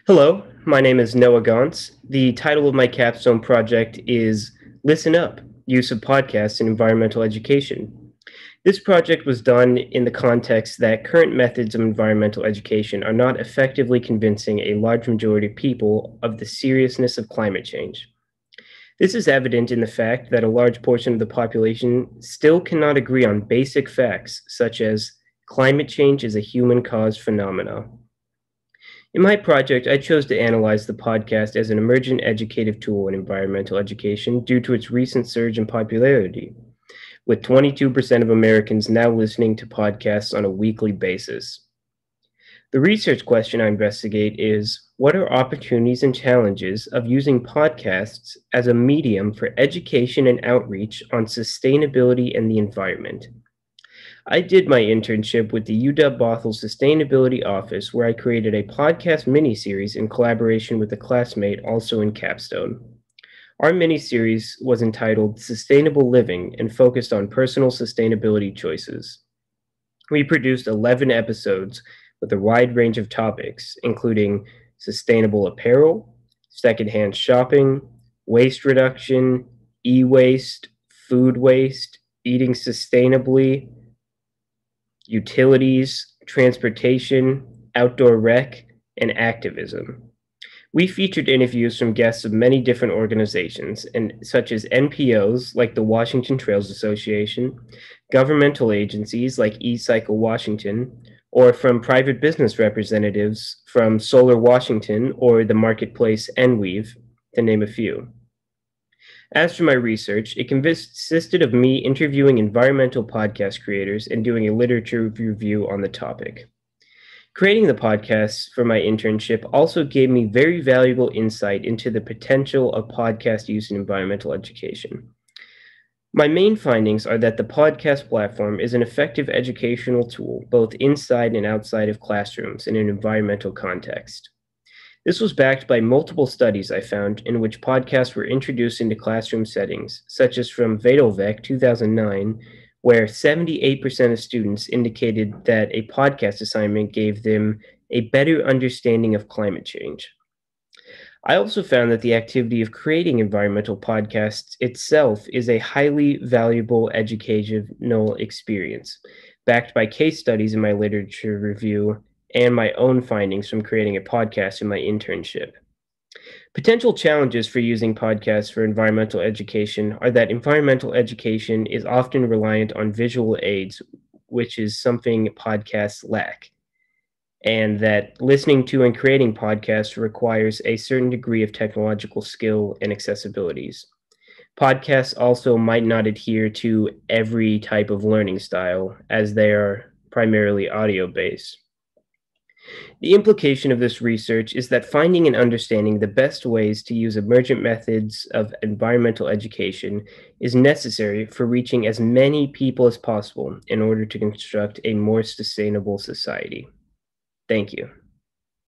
Hello, my name is Noah Gauntz. The title of my capstone project is Listen Up, Use of Podcasts in Environmental Education. This project was done in the context that current methods of environmental education are not effectively convincing a large majority of people of the seriousness of climate change. This is evident in the fact that a large portion of the population still cannot agree on basic facts, such as climate change is a human-caused phenomenon. In my project, I chose to analyze the podcast as an emergent educative tool in environmental education due to its recent surge in popularity, with 22% of Americans now listening to podcasts on a weekly basis. The research question I investigate is what are opportunities and challenges of using podcasts as a medium for education and outreach on sustainability and the environment? I did my internship with the UW-Bothell Sustainability Office, where I created a podcast miniseries in collaboration with a classmate also in Capstone. Our miniseries was entitled Sustainable Living and focused on personal sustainability choices. We produced 11 episodes with a wide range of topics, including sustainable apparel, secondhand shopping, waste reduction, e-waste, food waste, eating sustainably, utilities, transportation, outdoor rec, and activism. We featured interviews from guests of many different organizations, such as NPOs like the Washington Trails Association, governmental agencies like eCycle Washington, or from private business representatives from Solar Washington or the marketplace NWeave, to name a few. As for my research, it consisted of me interviewing environmental podcast creators and doing a literature review on the topic. Creating the podcasts for my internship also gave me very valuable insight into the potential of podcast use in environmental education. My main findings are that the podcast platform is an effective educational tool both inside and outside of classrooms in an environmental context. This was backed by multiple studies I found in which podcasts were introduced into classroom settings, such as from Vadelvec 2009, where 78% of students indicated that a podcast assignment gave them a better understanding of climate change. I also found that the activity of creating environmental podcasts itself is a highly valuable educational experience, backed by case studies in my literature review and my own findings from creating a podcast in my internship. Potential challenges for using podcasts for environmental education are that environmental education is often reliant on visual aids, which is something podcasts lack, and that listening to and creating podcasts requires a certain degree of technological skill and accessibilities. Podcasts also might not adhere to every type of learning style, as they are primarily audio based. The implication of this research is that finding and understanding the best ways to use emergent methods of environmental education is necessary for reaching as many people as possible in order to construct a more sustainable society. Thank you.